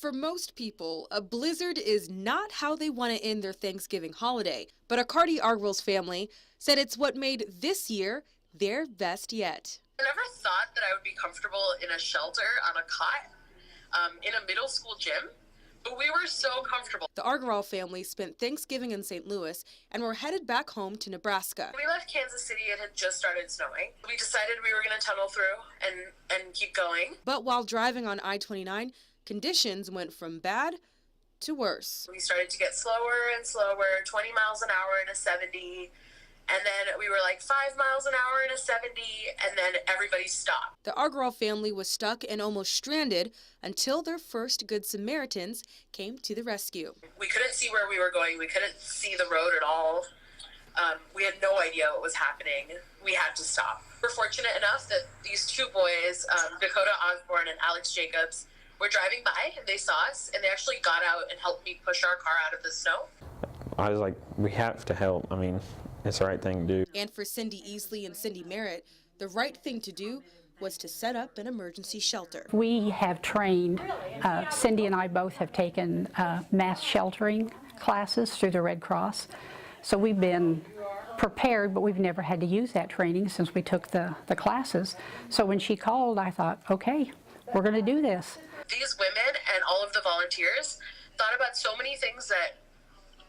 For most people, a blizzard is not how they want to end their Thanksgiving holiday. But Acardi Argwell's family said it's what made this year their best yet. I never thought that I would be comfortable in a shelter on a cot in a middle school gym, but we were so comfortable. The Argwell family spent Thanksgiving in St. Louis and were headed back home to Nebraska. We left Kansas City, it had just started snowing. We decided we were going to tunnel through and keep going. But while driving on I-29, conditions went from bad to worse. We started to get slower and slower, 20 miles an hour in a 70. And then we were like 5 miles an hour in a 70, and then everybody stopped. The Argwell family was stuck and almost stranded until their first Good Samaritans came to the rescue. We couldn't see where we were going. We couldn't see the road at all. We had no idea what was happening. We had to stop. We're fortunate enough that these two boys, Dakota Osborne and Alex Jacobs, were driving by and they saw us and they actually got out and helped me push our car out of the snow. I was like, we have to help. I mean, it's the right thing to do. And for Cindy Easley and Cindy Merritt, the right thing to do was to set up an emergency shelter. We have trained, Cindy and I both have taken mass sheltering classes through the Red Cross. So we've been prepared, but we've never had to use that training since we took the classes. So when she called, I thought, okay, we're going to do this. These women and all of the volunteers thought about so many things that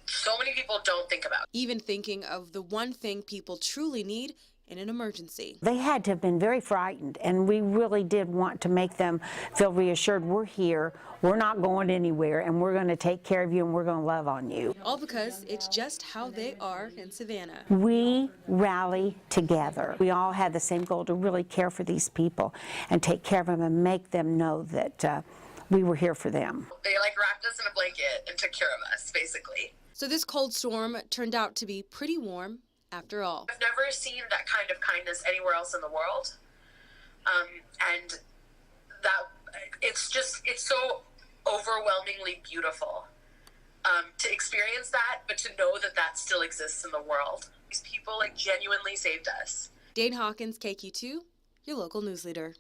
so many people don't think about. Even thinking of the one thing people truly need in an emergency. They had to have been very frightened, and we really did want to make them feel reassured. We're here, we're not going anywhere, and we're going to take care of you and we're going to love on you. All because it's just how they are in Savannah. We rally together. We all had the same goal to really care for these people and take care of them and make them know that we were here for them. They like wrapped us in a blanket and took care of us, basically. So this cold storm turned out to be pretty warm after all. I've never seen that kind of kindness anywhere else in the world. And that it's so overwhelmingly beautiful to experience that, but to know that that still exists in the world. These people like genuinely saved us. Dane Hawkins, KQ2, your local news leader.